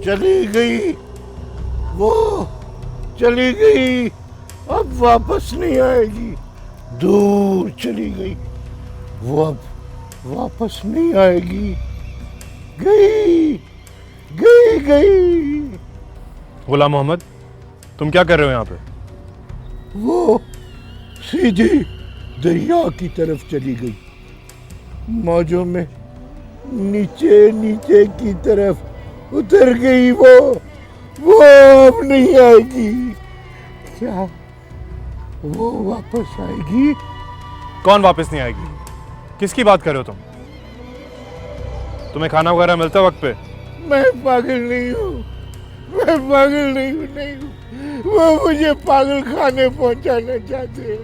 चली गई, वो चली गई, अब वापस नहीं आएगी। दूर चली गई, वो अब वापस नहीं आएगी। गई गई गई। गुलाम मोहम्मद, तुम क्या कर रहे हो यहाँ पे? वो सीधी दरिया की तरफ चली गई, मौजों में नीचे नीचे की तरफ उतर गई। वो अब नहीं आएगी। क्या वो वापस आएगी? कौन वापस नहीं आएगी? किसकी बात कर रहे हो तुम? तुम्हें खाना वगैरह मिलता है वक्त पे? मैं पागल नहीं हूँ, मैं पागल नहीं हूँ। वो मुझे पागल खाने पहुंचाना चाहते हैं।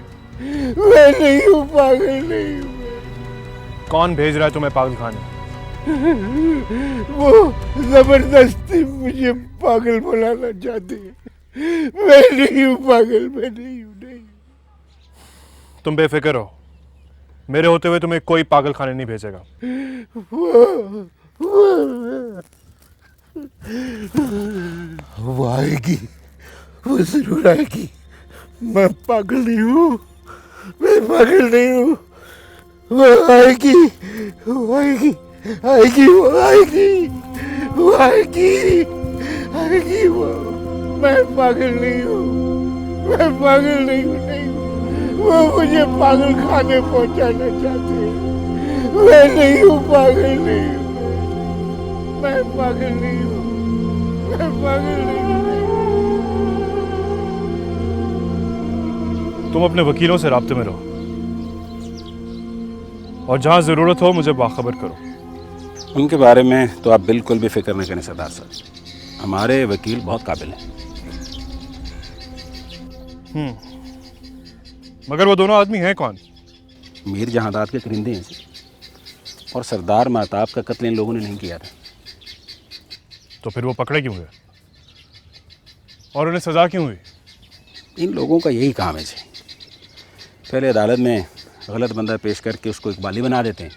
मैं नहीं हूँ, पागल नहीं हूँ। कौन भेज रहा है तुम्हें पागल खाने? वो जबरदस्ती मुझे पागल बनाना चाहते हैं। मैं नहीं हूँ पागल, मैं नहीं हूँ, नहीं। तुम बेफिक्र हो, मेरे होते हुए तुम्हें कोई पागल खाने नहीं भेजेगा। वो आएगी, वो जरूर आएगी। मैं पागल नहीं हूँ, मैं पागल नहीं हूँ। वो आएगी, वो आएगी, आएगी, वो आएगी, वो आएगी, आएगी वो। मैं पागल नहीं हूँ, मैं पागल नहीं हूँ, नहीं। वो मुझे पागल खाने पहुंचाना चाहते हैं। मैं नहीं हूँ, पागल नहीं हूँ। मैं पागल नहीं हूँ, मैं पागल नहीं हूँ, नहीं। तुम अपने वकीलों से राब्ते में रहो और जहां जरूरत हो मुझे बाखबर करो। उनके बारे में तो आप बिल्कुल भी फिक्र न करें सरदार साहब, हमारे वकील बहुत काबिल हैं। मगर वो दोनों आदमी हैं कौन? मीर जहादात के करिंदे हैं जी। और सरदार महताब का कत्ल इन लोगों ने नहीं किया था। तो फिर वो पकड़े क्यों गए और उन्हें सजा क्यों हुई? इन लोगों का यही काम है जी, पहले अदालत में गलत बंदा पेश करके उसको इकबाली बना देते हैं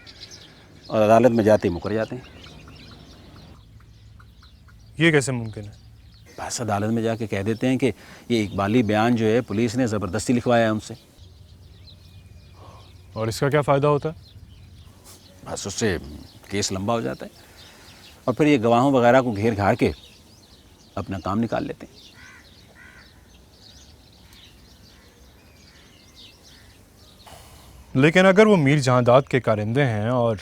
और अदालत में जाते ही मुकर जाते हैं। ये कैसे मुमकिन है? बस अदालत में जाके कह देते हैं कि ये इकबाली बयान जो है पुलिस ने ज़बरदस्ती लिखवाया है उनसे। और इसका क्या फ़ायदा होता है? बस उससे केस लंबा हो जाता है और फिर ये गवाहों वगैरह को घेर घार के अपना काम निकाल लेते हैं। लेकिन अगर वो मीर जहादात के कारिंदे हैं और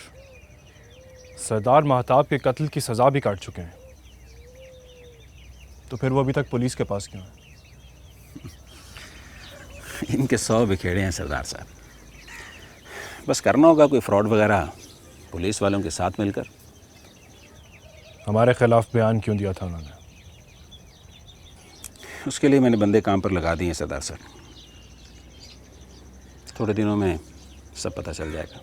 सरदार महताब के कत्ल की सज़ा भी काट चुके हैं, तो फिर वो अभी तक पुलिस के पास क्यों है? इनके 100 बिखेड़े हैं सरदार साहब, बस करना होगा कोई फ्रॉड वगैरह पुलिस वालों के साथ मिलकर। हमारे खिलाफ बयान क्यों दिया था उन्होंने? उसके लिए मैंने बंदे काम पर लगा दिए हैं सरदार साहब, थोड़े दिनों में सब पता चल जाएगा।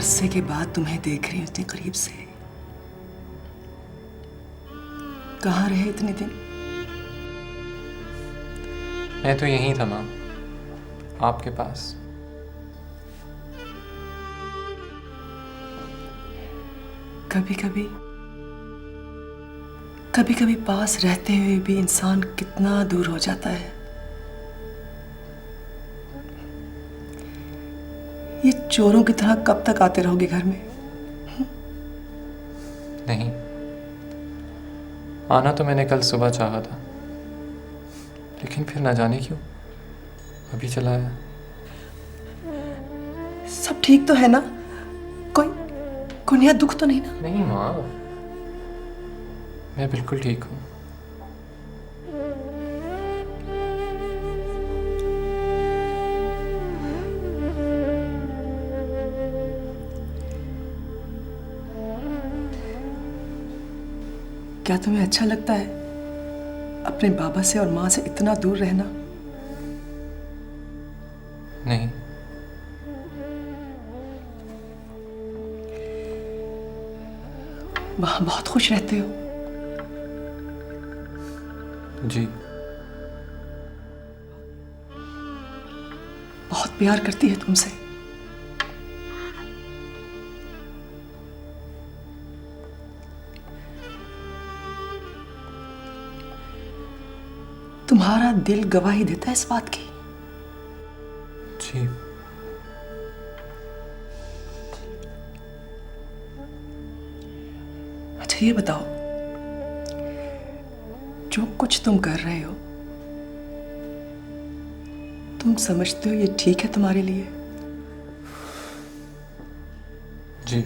अरसे के बाद तुम्हें देख रही हूं इतने करीब से। कहाँ रहे इतने दिन? मैं तो यहीं था माँ, आपके पास। कभी कभी पास रहते हुए भी इंसान कितना दूर हो जाता है। ये चोरों की तरह कब तक आते रहोगे घर में? नहीं, आना तो मैंने कल सुबह चाहा था, लेकिन फिर ना जाने क्यों अभी चला आया। सब ठीक तो है ना? कोई नया दुख तो नहीं ना? नहीं माँ, मैं बिल्कुल ठीक हूँ। क्या तुम्हें अच्छा लगता है अपने बाबा से और माँ से इतना दूर रहना? नहीं। वहां बहुत खुश रहते हो? जी। बहुत प्यार करती है तुमसे? तुम्हारा दिल गवाही देता है इस बात की? जी। अच्छा ये बताओ, जो कुछ तुम कर रहे हो, तुम समझते हो ये ठीक है तुम्हारे लिए? जी।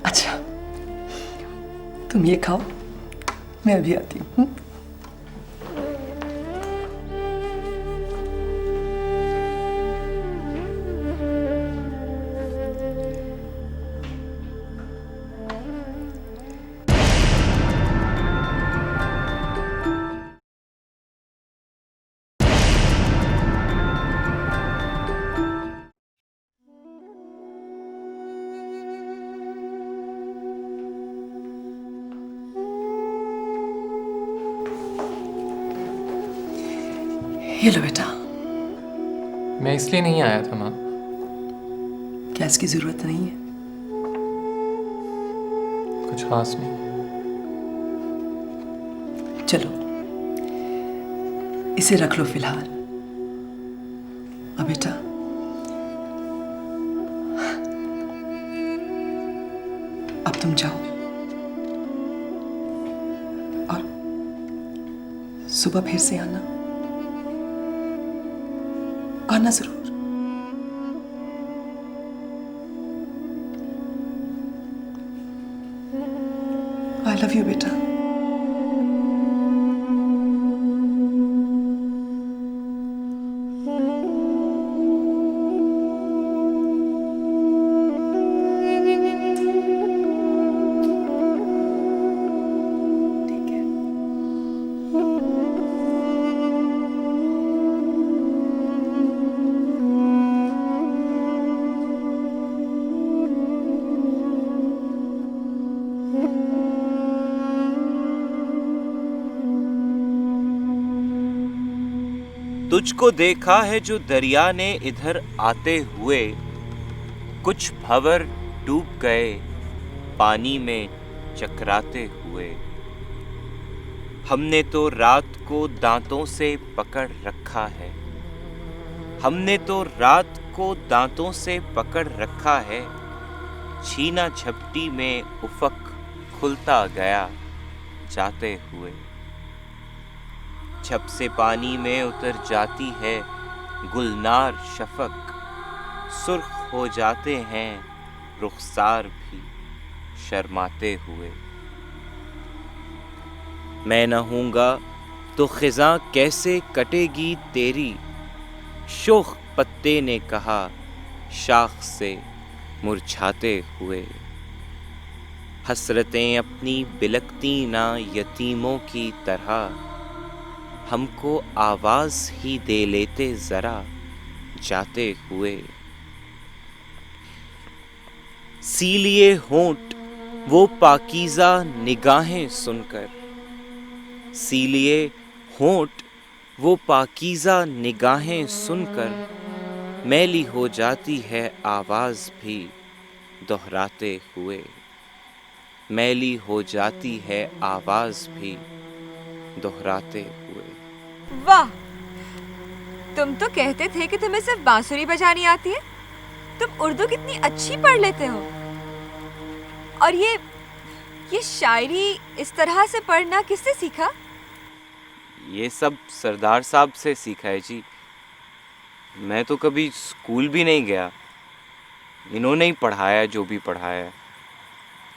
अच्छा, तुम ये खाओ, मैं अभी आती हूँ। ये लो बेटा। मैं इसलिए नहीं आया था माँ। क्या इसकी जरूरत नहीं है? कुछ खास नहीं। चलो इसे रख लो फिलहाल। अब बेटा अब तुम जाओ और सुबह फिर से आना जरूर। आई लव यू बेटा। तुझको देखा है जो दरिया ने इधर आते हुए, कुछ भंवर डूब गए पानी में चकराते हुए। हमने तो रात को दांतों से पकड़ रखा है, हमने तो रात को दांतों से पकड़ रखा है। छीना झपटी में उफक खुलता गया जाते हुए। झप से पानी में उतर जाती है गुलनार शफक, सुर्ख हो जाते हैं रुखसार भी शर्माते हुए। मैं न हूँगा तो खिज़ां कैसे कटेगी तेरी, शोख पत्ते ने कहा शाख से मुरझाते हुए। हसरतें अपनी बिलकती ना यतीमों की तरह, हमको आवाज ही दे लेते जरा जाते हुए। सीलिए होंठ वो पाकीज़ा निगाहें सुनकर, सीलिए होंठ वो पाकीज़ा निगाहें सुनकर मैली हो जाती है आवाज़ भी दोहराते हुए, मैली हो जाती है आवाज़ भी दोहराते हुए। वाह, तुम तो कहते थे कि तुम्हें सिर्फ बांसुरी बजानी आती है। तुम उर्दू कितनी अच्छी पढ़ लेते हो। और ये शायरी इस तरह से पढ़ना किससे सीखा? ये सब सरदार साहब से सीखा है जी। मैं तो कभी स्कूल भी नहीं गया, इन्होंने ही पढ़ाया जो भी पढ़ाया है।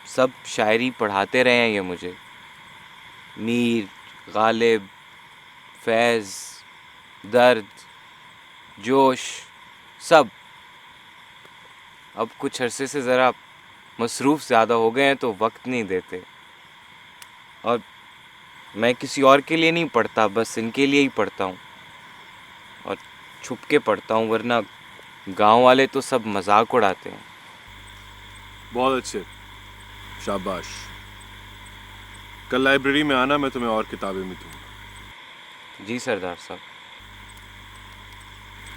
सब शायरी पढ़ाते रहे हैं ये मुझे। मीर, गालिब, फैज़, दर्द, जोश, सब। अब कुछ अरसे से ज़रा मसरूफ़ ज़्यादा हो गए हैं तो वक्त नहीं देते। और मैं किसी और के लिए नहीं पढ़ता, बस इनके लिए ही पढ़ता हूँ। और छुप के पढ़ता हूँ, वरना गांव वाले तो सब मजाक उड़ाते हैं। बहुत अच्छे, शाबाश। कल लाइब्रेरी में आना, मैं तुम्हें और किताबें भी दूंगा। जी सरदार साहब।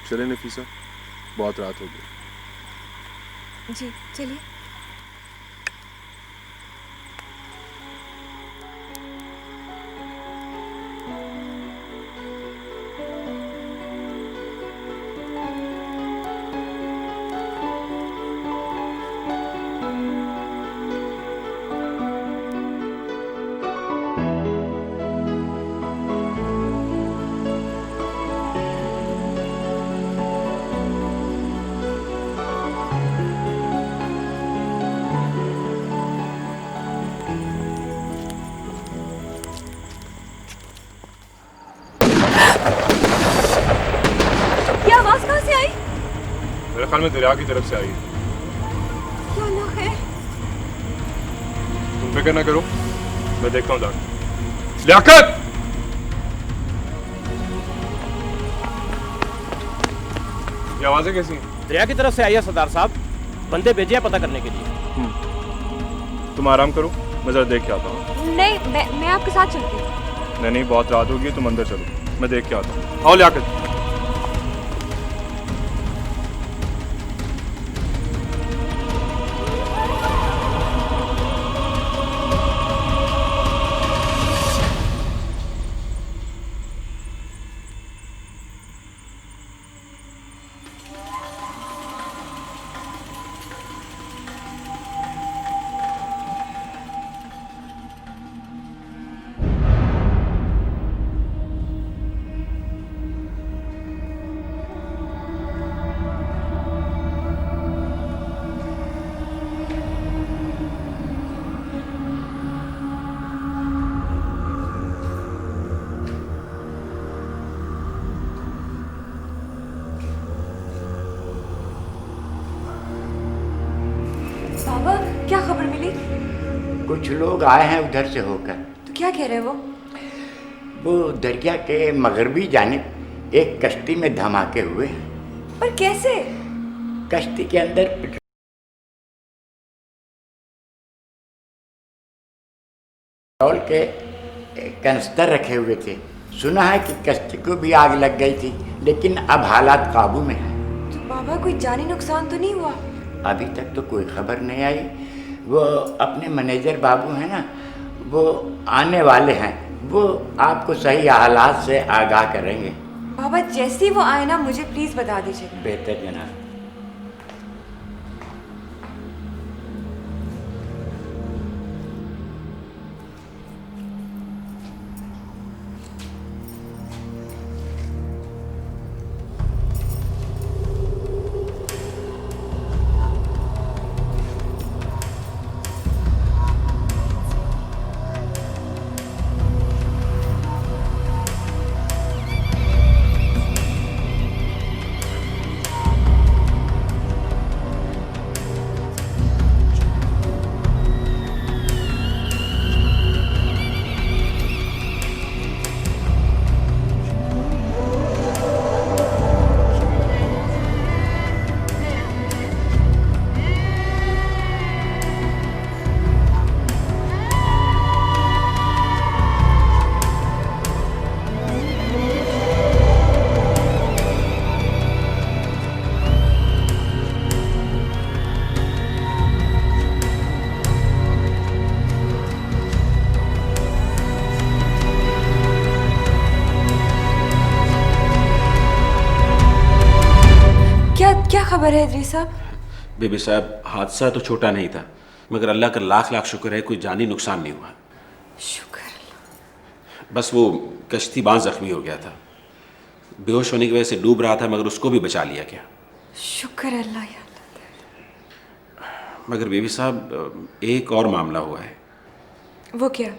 चले नफीसा, बहुत रात हो गई। जी चलिए। मेरे ख्याल में दरिया की तरफ से आई है। क्या अल्लाह खैर? तुम फिक्र ना करो, मैं देखता हूँ जाकर। लियाकत! ये आवाजें कैसी हैं? दरिया की तरफ से आई है सरदार साहब, बंदे भेजे हैं पता करने के लिए। तुम आराम करो, मैं जरा देख के आता हूँ। नहीं, मैं आपके साथ चलती हूँ। नहीं, बहुत रात होगी, तुम अंदर चलो, मैं देख के आता हूँ। आओ लियाकत। बाबा, क्या खबर मिली? कुछ लोग आए हैं उधर से होकर। तो क्या कह रहे हैं वो दरिया के मगरबी जानिब एक कश्ती में धमाके हुए। पर कैसे? कश्ती के अंदर पेट्रोल के कनस्तर रखे हुए थे। सुना है कि कश्ती को भी आग लग गई थी, लेकिन अब हालात काबू में है। तो बाबा, कोई जानी नुकसान तो नहीं हुआ? अभी तक तो कोई खबर नहीं आई। वो अपने मैनेजर बाबू हैं ना, वो आने वाले हैं, वो आपको सही हालात से आगाह करेंगे। बाबा, जैसे ही वो आए ना, मुझे प्लीज बता दीजिए। बेहतर जनाब। खबर है इदरीस साहब? बीबी साहब, हादसा तो छोटा नहीं था, मगर अल्लाह का लाख लाख शुक्र है कोई जानी नुकसान नहीं हुआ। शुक्र। बस वो कश्ती बांध जख्मी हो गया था, बेहोश होने की वजह से डूब रहा था, मगर उसको भी बचा लिया गया। शुक्र अल्लाह या अल्लाह। मगर बीबी साहब, एक और मामला हुआ है। वो क्या?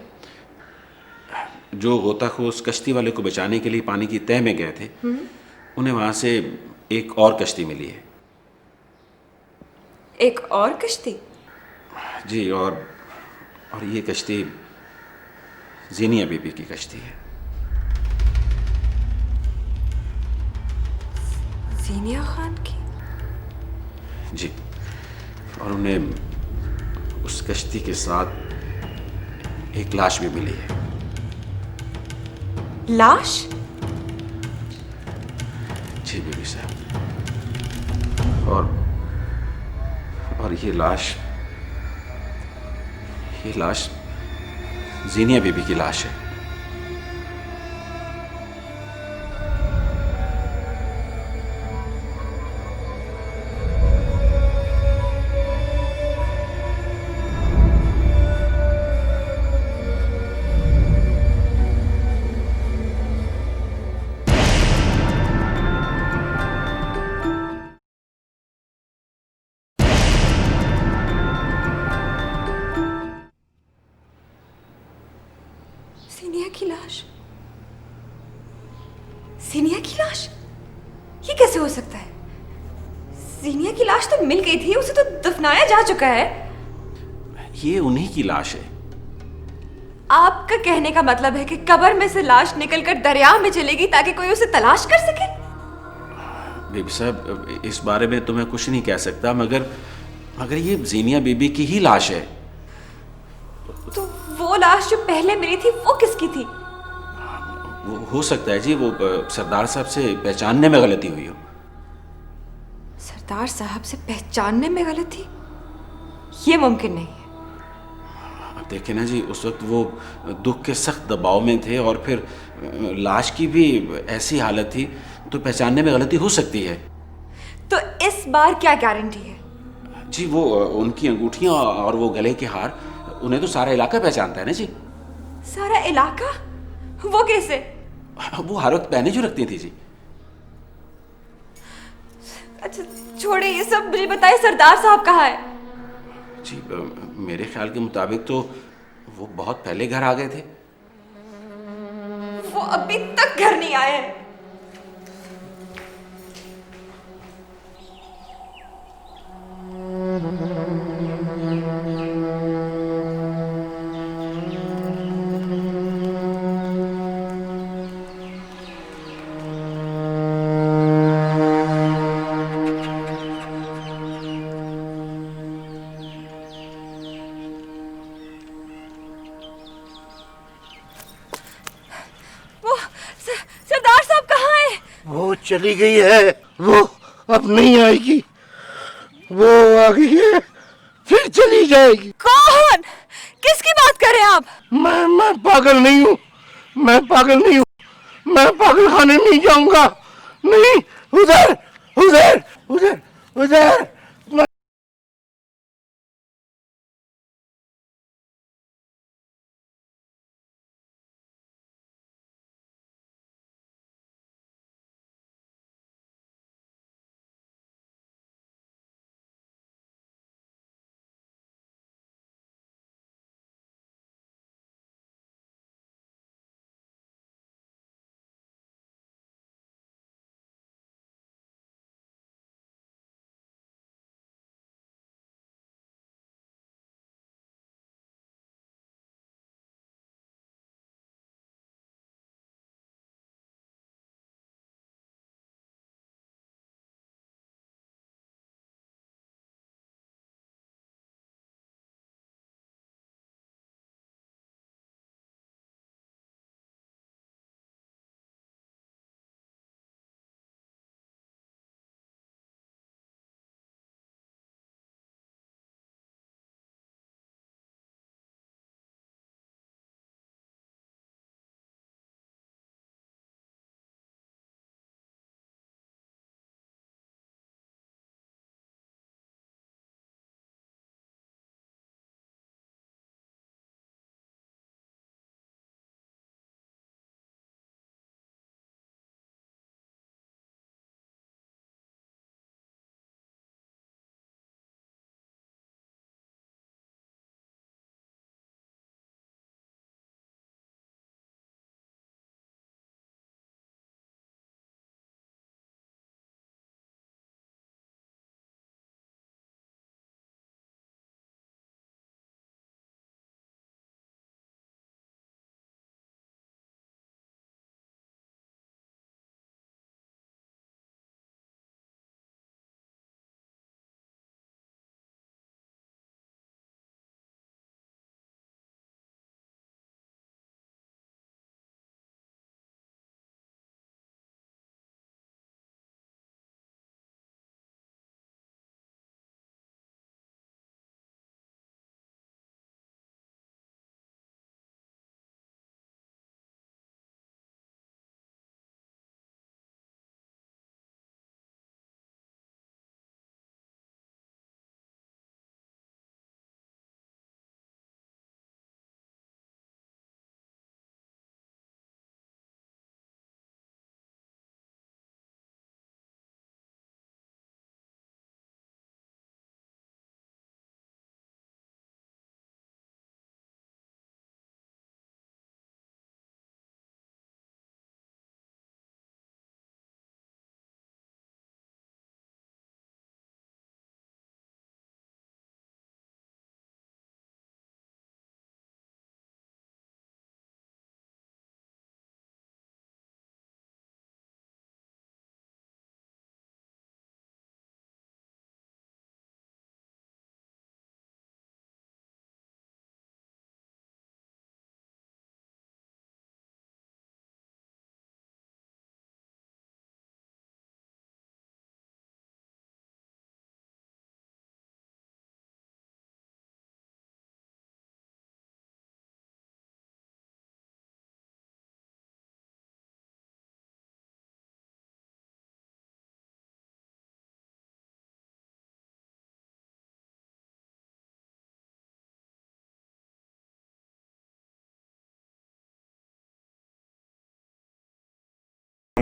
जो गोताखोर उस कश्ती वाले को बचाने के लिए पानी की तह में गए थे, उन्हें वहाँ से एक और कश्ती मिली है। एक और कश्ती? जी, और ये कश्ती ज़ीनिया बीबी की कश्ती है। ज़ीनिया खान की? जी, और उन्हें उस कश्ती के साथ एक लाश भी मिली है। लाश? जी बीबी साहब, और ये लाश ज़ीनिया बीबी की लाश है। सीनिया की लाश? सीनिया की लाश? ये कैसे हो सकता है? सीनिया की लाश तो मिल गई थी, उसे तो दफनाया जा चुका है। ये उन्हीं की लाश है। आपका कहने का मतलब है कि कब्र में से लाश निकलकर दरिया में चलेगी ताकि कोई उसे तलाश कर सके? बीबी साहब, इस बारे में तो मैं कुछ नहीं कह सकता, मगर ये ज़ीनिया बीबी की ही लाश है। तो वो लाश जो पहले मिली थी वो किसकी थी? वो हो सकता है जी, वो सरदार साहब से पहचानने में गलती हुई हो। सरदार साहब से पहचानने में गलती? ये मुमकिन नहीं है। अब देखें ना जी, उस वक्त वो दुख के सख्त दबाव में थे, और फिर लाश की भी ऐसी हालत थी, तो पहचानने में गलती हो सकती है। तो इस बार क्या गारंटी है? जी, वो उनकी अंगूठियां और वो गले के हार, उन्हें तो सारा इलाका पहचानता है ना जी। सारा इलाका? वो कैसे? वो हर वक्त पहने जो रखती थी जी। अच्छा छोड़े ये सब, मुझे बताइए सरदार साहब कहाँ है? जी, मेरे ख्याल के मुताबिक तो वो बहुत पहले घर आ गए थे। वो अभी तक घर नहीं आए हैं। सरदार साहब कहाँ है? वो चली गई है, वो अब नहीं आएगी। वो आ गई है, फिर चली जाएगी। कौन? किसकी बात कर रहे हैं आप? मैं पागल नहीं हूँ, मैं पागल नहीं हूँ, मैं पागल खाने नहीं जाऊंगा। नहीं, उधर उधर उधर उधर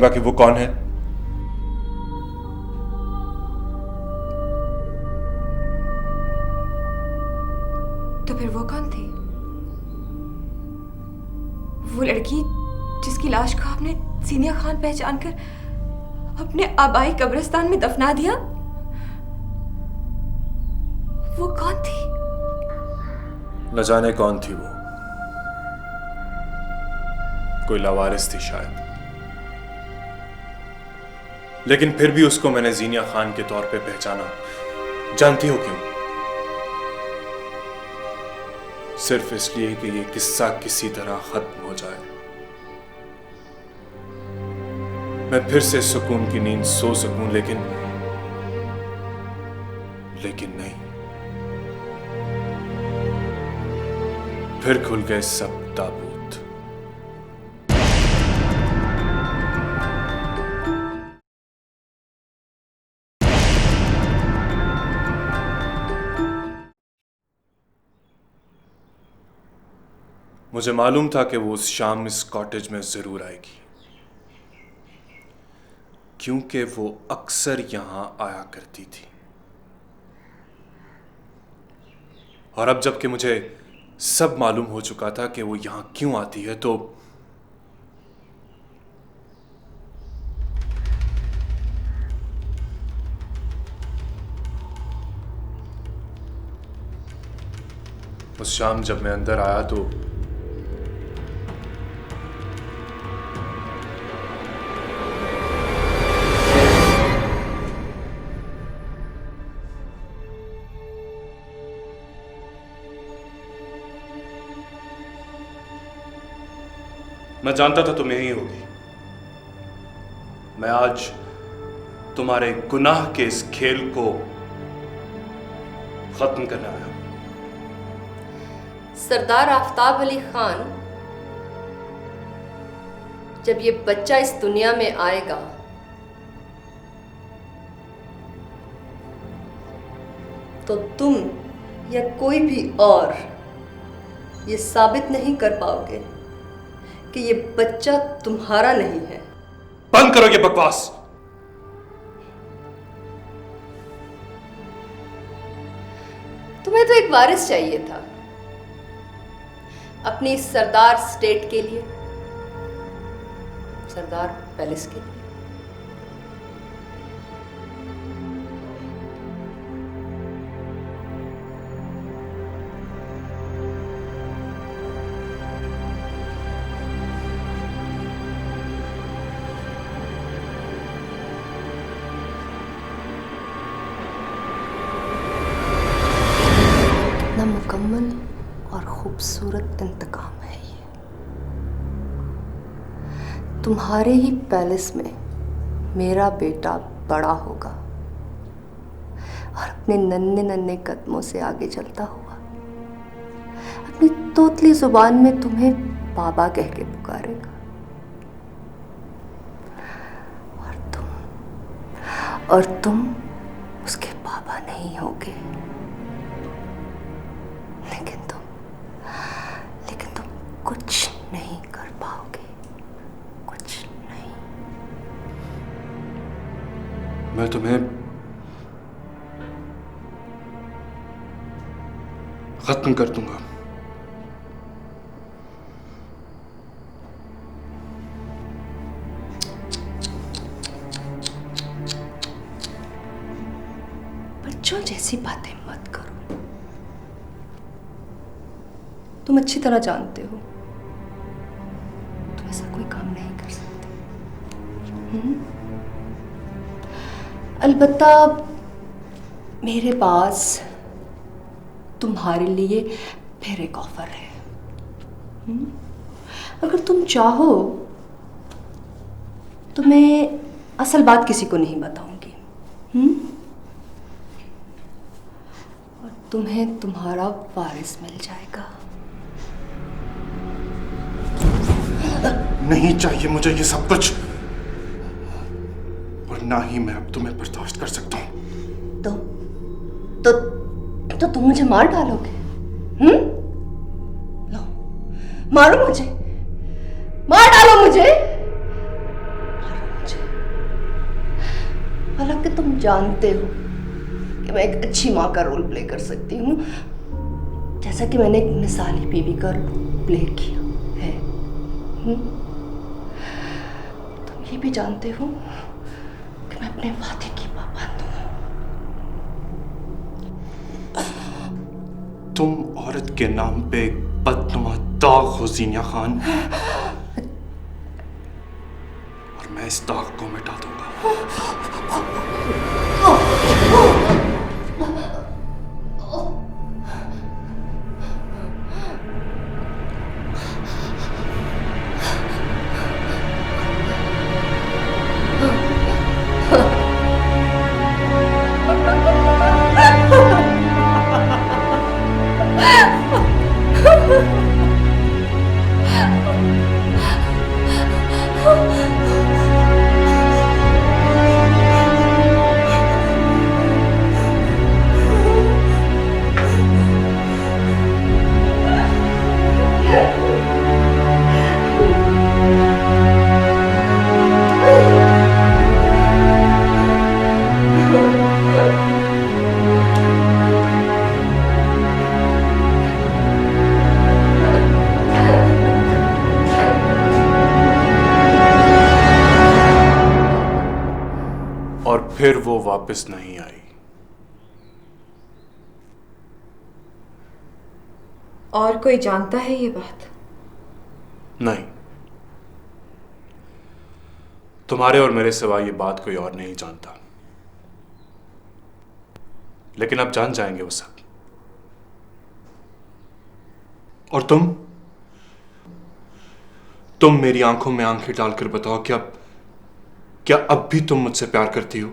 जानूंगा कि वो कौन है? तो फिर वो कौन थी? वो लड़की जिसकी लाश को आपने सीनिया खान पहचान कर अपने आबाई कब्रिस्तान में दफना दिया, वो कौन थी? न जाने कौन थी वो। कोई लावारिस थी शायद, लेकिन फिर भी उसको मैंने जीनिया खान के तौर पे पहचाना। जानती हो क्यों? सिर्फ इसलिए कि ये किस्सा किसी तरह खत्म हो जाए, मैं फिर से सुकून की नींद सो सकूं। लेकिन नहीं, फिर खुल गए सब ताबूत। मुझे मालूम था कि वो उस शाम इस कॉटेज में जरूर आएगी, क्योंकि वो अक्सर यहां आया करती थी। और अब जबकि मुझे सब मालूम हो चुका था कि वो यहां क्यों आती है, तो उस शाम जब मैं अंदर आया तो मैं जानता था तुम यही होगी। मैं आज तुम्हारे गुनाह के इस खेल को खत्म करने आया। सरदार आफ्ताब अली खान, जब ये बच्चा इस दुनिया में आएगा तो तुम या कोई भी और ये साबित नहीं कर पाओगे कि ये बच्चा तुम्हारा नहीं है। बंद करो ये बकवास। तुम्हें तो एक वारिस चाहिए था अपनी इस सरदार स्टेट के लिए, सरदार पैलेस के लिए। मुकम्मल और खूबसूरत इंतकाम है ये। तुम्हारे ही पैलेस में मेरा बेटा बड़ा होगा और अपने नन्हे नन्हे कदमों से आगे चलता हुआ अपनी तोतली जुबान में तुम्हें बाबा कह के पुकारेगा। और तुम उसके बाबा नहीं होगे, लेकिन तुम कुछ नहीं कर पाओगे, कुछ नहीं। मैं तुम्हें खत्म कर दूंगा। बच्चों जैसी बातें मत करो। तुम अच्छी तरह जानते हो तुम ऐसा कोई काम नहीं कर सकते। अलबत्ता मेरे पास तुम्हारे लिए फिर एक ऑफर है। अगर तुम चाहो तो मैं असल बात किसी को नहीं बताऊंगी। और तुम्हें तुम्हारा वारिस मिल जाएगा। नहीं चाहिए मुझे ये सब कुछ, और ना ही मैं अब तुम्हें बर्दाश्त कर सकता हूं। तो तुम मुझे मार डालोगे? लो, मारो मुझे, मार डालो मुझे। हालांकि तुम जानते हो कि मैं एक अच्छी माँ का रोल प्ले कर सकती हूँ, जैसा कि मैंने एक मिसाली बीवी का रोल प्ले किया है। तुम ये भी जानते हो कि मैं अपने वादे की पाबंद हूँ। तुम औरत के नाम पे एक बदनुमा दाग हो ज़ीनिया खान, और मैं इस दाग को मिटा दूंगा। और फिर वो वापस नहीं आई। और कोई जानता है ये बात? नहीं, तुम्हारे और मेरे सिवा ये बात कोई और नहीं जानता, लेकिन अब जान जाएंगे वो सब। और तुम मेरी आंखों में आंखें डालकर बताओ कि क्या अब भी तुम मुझसे प्यार करती हो?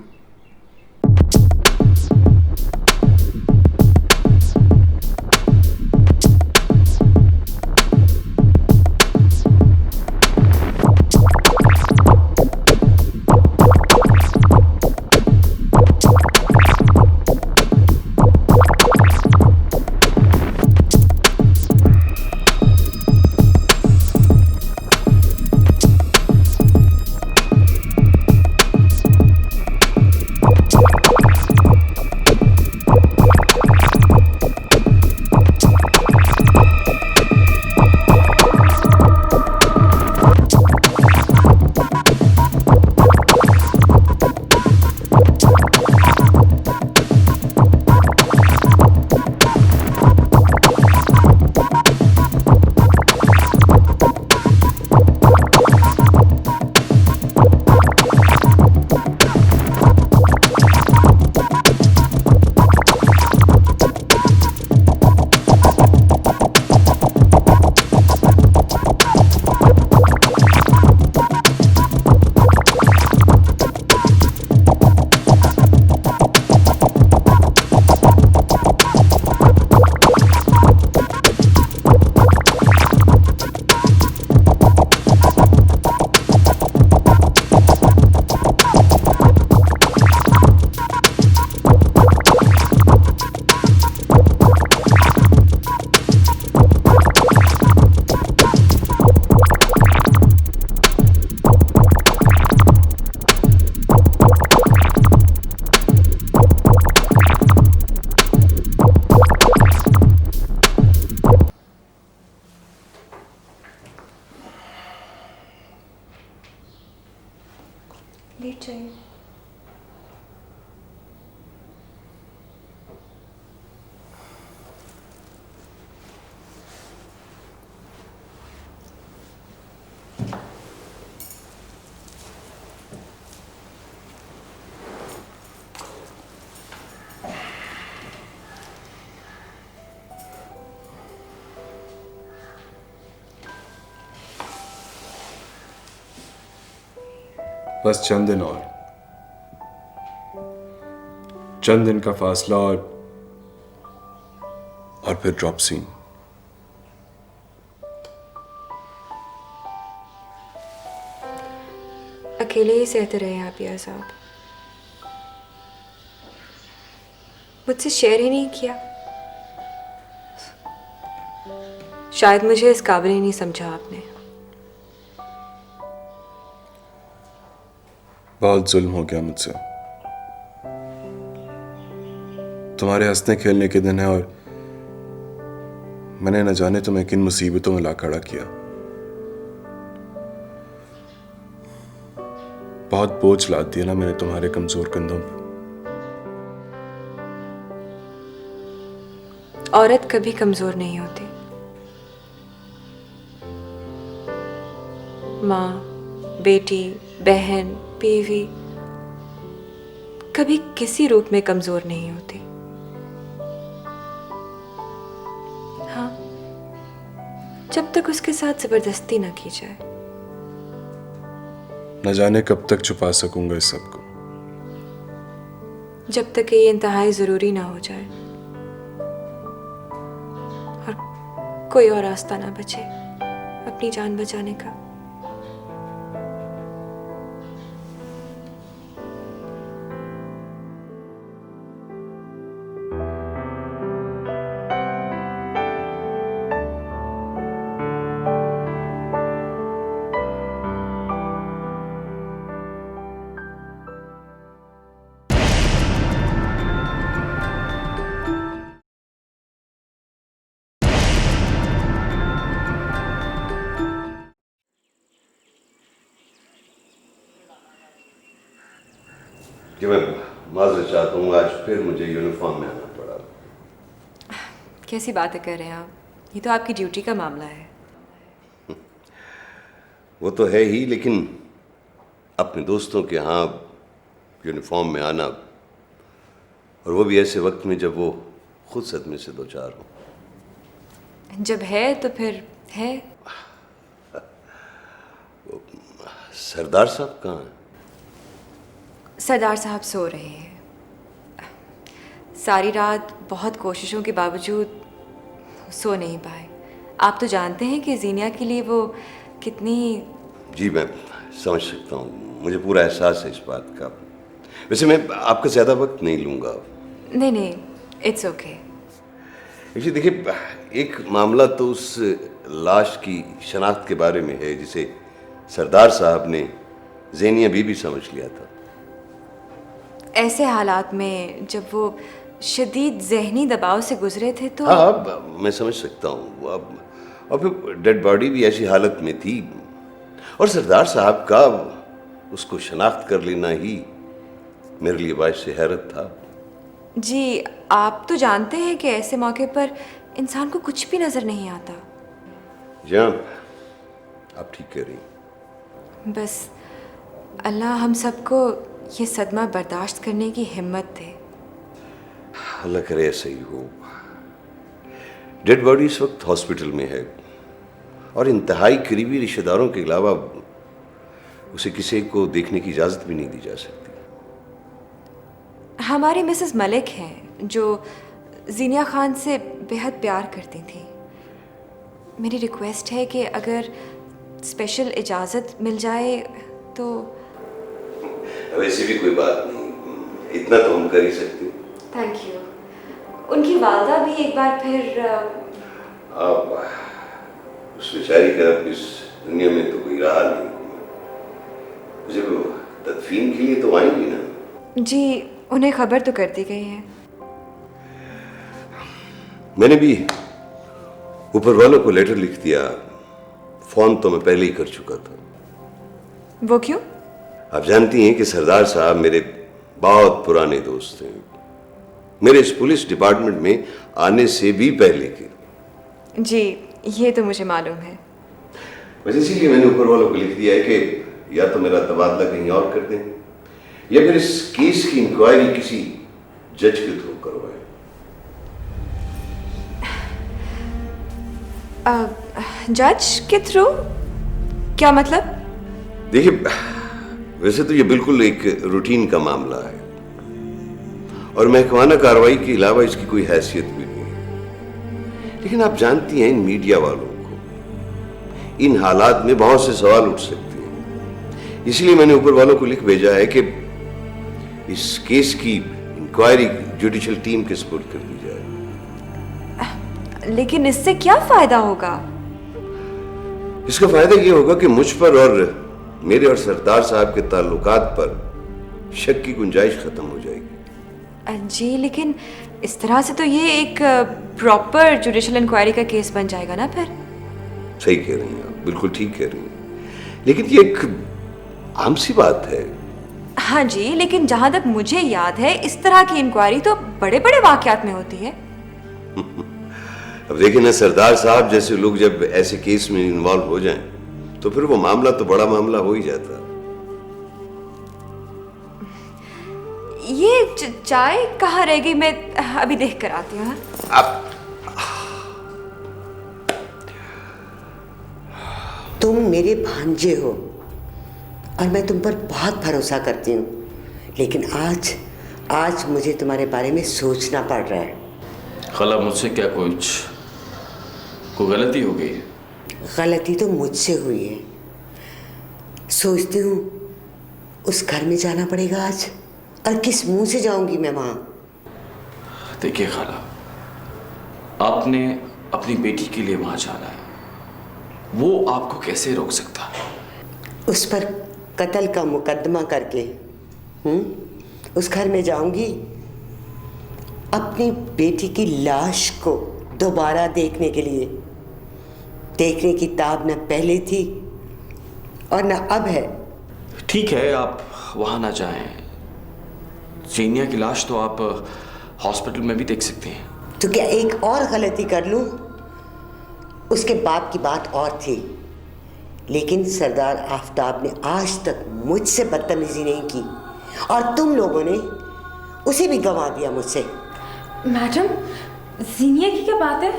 लेट जाइए। बस चंद दिन का फासला और फिर ड्रॉप सीन। अकेले ही सहते रहे आप या साहब, मुझसे शेयर ही नहीं किया। शायद मुझे इस काबिल ही नहीं समझा आपने। बहुत जुल्म हो गया मुझसे। तुम्हारे हंसने खेलने के दिन है और मैंने न जाने तुम्हें किन मुसीबतों में ला खड़ा किया। बहुत बोझ लाद दिया ना मैंने तुम्हारे कमजोर कंधों पर। औरत कभी कमजोर नहीं होती। माँ, बेटी, बहन, बीवी कभी किसी रूप में कमजोर नहीं होती। हाँ, जब तक उसके साथ जबरदस्ती ना की जाए। न जाने कब तक छुपा सकूंगा इस सब को। जब तक ये इंतहाई जरूरी ना हो जाए और कोई और रास्ता ना बचे अपनी जान बचाने का। कि मैं माजरत चाहता हूँ, आज फिर मुझे यूनिफॉर्म में आना पड़ा। कैसी बातें कर रहे हैं आप? ये तो आपकी ड्यूटी का मामला है। वो तो है ही, लेकिन अपने दोस्तों के यहाँ यूनिफॉर्म में आना, और वो भी ऐसे वक्त में जब वो खुद सदमे से दो चार हो। जब है तो फिर है। सरदार साहब कहाँ हैं? सरदार साहब सो रहे हैं। सारी रात बहुत कोशिशों के बावजूद सो नहीं पाए। आप तो जानते हैं कि जीनिया के लिए वो कितनी। जी मैं समझ सकता हूँ, मुझे पूरा एहसास है इस बात का। वैसे मैं आपका ज़्यादा वक्त नहीं लूँगा। नहीं नहीं, इट्स ओके। एक्चुअली देखिए, एक मामला तो उस लाश की शनाख्त के बारे में है जिसे सरदार साहब ने ज़ेनिया बीबी समझ लिया था। ऐसे हालात में जब वो शदीद जहनी दबाव से गुजरे थे तो। हाँ, मैं समझ सकता हूँ। अब और फिर डेड बॉडी भी ऐसी हालत में थी, और सरदार साहब का उसको शनाख्त कर लेना ही मेरे लिए बाइस से हैरत था। जी, आप तो जानते हैं कि ऐसे मौके पर इंसान को कुछ भी नजर नहीं आता। जी हाँ, आप ठीक कह रही हैं। बस अल्लाह हम सबको ये सदमा बर्दाश्त करने की हिम्मत दे। अल्लाह करे ऐसा ही हो। डेड बॉडी इस वक्त हॉस्पिटल में है, और इंतहाई करीबी रिश्तेदारों के अलावा उसे किसी को देखने की इजाज़त भी नहीं दी जा सकती। हमारी मिसेस मलिक हैं जो जीनिया खान से बेहद प्यार करती थी। मेरी रिक्वेस्ट है कि अगर स्पेशल इजाज़त मिल जाए तो। वैसे भी कोई बात नहीं, इतना तो हम कर ही सकते हैं। Thank you. उनकी वालदा भी एक बार फिर। आप उस बेचारी का इस दुनिया में तो कोई रहा नहीं। मुझे वो तदफीन के लिए तो आएंगी ना? जी, उन्हें खबर तो कर दी गई है। मैंने भी ऊपर वालों को लेटर लिख दिया। फोन तो मैं पहले ही कर चुका था। वो क्यों? आप जानती हैं कि सरदार साहब मेरे बहुत पुराने दोस्त हैं, मेरे इस पुलिस डिपार्टमेंट में आने से भी पहले के। जी, ये तो मुझे मालूम है। बस इसीलिए मैंने ऊपर वालों को लिख दिया है कि या तो मेरा तबादला कहीं और कर दें, या फिर इस केस की इंक्वायरी किसी जज के थ्रू करवाएं। जज के थ्रू? क्या मतलब? देखिए, वैसे तो ये बिल्कुल एक रूटीन का मामला है, और महकमाना कार्रवाई के अलावा इसकी कोई हैसियत भी नहीं है। लेकिन आप जानती हैं, इन मीडिया वालों को इन हालात में बहुत से सवाल उठ सकते हैं। इसलिए मैंने ऊपर वालों को लिख भेजा है कि इस केस की इंक्वायरी जुडिशियल टीम के सुपुर्द कर दी जाए। लेकिन इससे क्या फायदा होगा? इसका फायदा ये होगा कि मुझ पर और मेरे और सरदार साहब के ताल्लुकात पर शक की गुंजाइश खत्म हो जाएगी। जी, लेकिन इस तरह से तो ये एक प्रॉपर जुडिशियल इंक्वायरी का केस बन जाएगा ना फिर। सही कह रही हैं आप, बिल्कुल ठीक कह रही हैं, लेकिन ये एक आम सी बात है। हाँ जी, लेकिन जहां तक मुझे याद है इस तरह की इंक्वायरी तो बड़े बड़े वाकयात में होती है। अब देखिए ना, सरदार साहब जैसे लोग जब ऐसे केस में इन्वॉल्व हो जाएं तो फिर वो मामला तो बड़ा मामला हो ही जाता। ये चाय कहाँ रह गई? मैं अभी देख कर आती हूँ। तुम मेरे भांजे हो और मैं तुम पर बहुत भरोसा करती हूँ, लेकिन आज मुझे तुम्हारे बारे में सोचना पड़ रहा है। खाला मुझसे क्या कोई गलती हो गई है? गलती तो मुझसे हुई है। सोचती हूँ उस घर में जाना पड़ेगा आज, और किस मुंह से जाऊंगी मैं वहां? देखिए खाला, आपने अपनी बेटी के लिए वहां जाना है, वो आपको कैसे रोक सकता है? उस पर कत्ल का मुकदमा करके उस घर में जाऊंगी, अपनी बेटी की लाश को दोबारा देखने के लिए। देखने की ताब न पहले थी और न अब है। ठीक है, आप वहां ना जाएं। जीनिया की लाश तो आप हॉस्पिटल में भी देख सकते हैं। तो क्या एक और गलती कर लूं? उसके बाप की बात और थी, लेकिन सरदार आफताब ने आज तक मुझसे बदतमीजी नहीं की, और तुम लोगों ने उसे भी गंवा दिया मुझसे। मैडम, जीनिया की क्या बात है?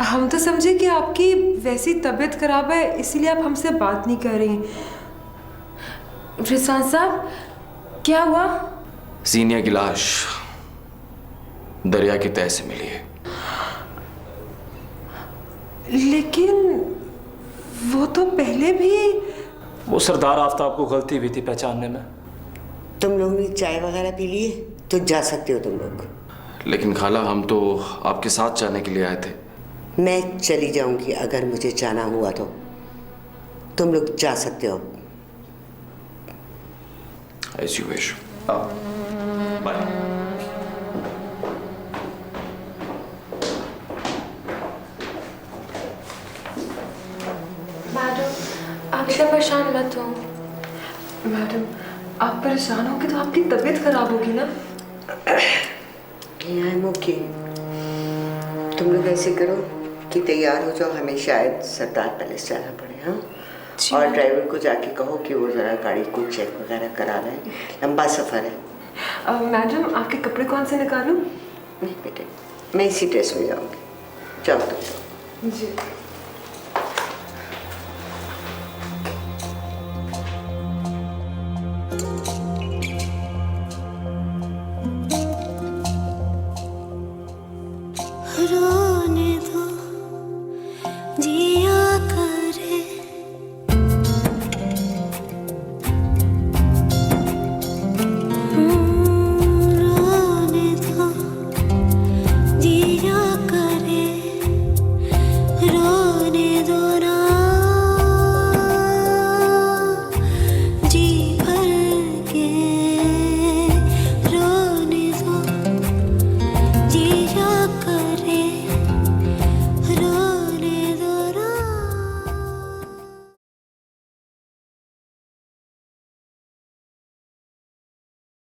हम तो समझे कि आपकी वैसी तबीयत खराब है, इसीलिए आप हमसे बात नहीं कर रही। रिजवान साहब, क्या हुआ? जीनिया की लाश दरिया की तह से मिली है। लेकिन वो तो पहले भी। वो सरदार आफताब को गलती हुई थी पहचानने में। तुम लोगों ने चाय वगैरह पी ली है तो जा सकते हो तुम लोग। लेकिन खाला, हम तो आपके साथ जाने के लिए आए थे। मैं चली जाऊंगी अगर मुझे जाना हुआ तो। तुम लोग जा सकते हो। As you wish. Bye. Madam, आप इतना परेशान मत हो। मैडम, आप परेशान होगी तो आपकी तबीयत खराब होगी ना। I am okay. तुम लोग ऐसे करो कि तैयार हो जाओ, हमें शायद सरदार पैलेस जाना पड़े। हाँ, और ड्राइवर को जाके कहो कि वो जरा गाड़ी को चेक वगैरह करा लें, लंबा सफ़र है। मैडम, आपके कपड़े कौन से निकालूं? नहीं बेटे, मैं इसी ड्रेस में जाऊंगी। जाओ तुम। जी।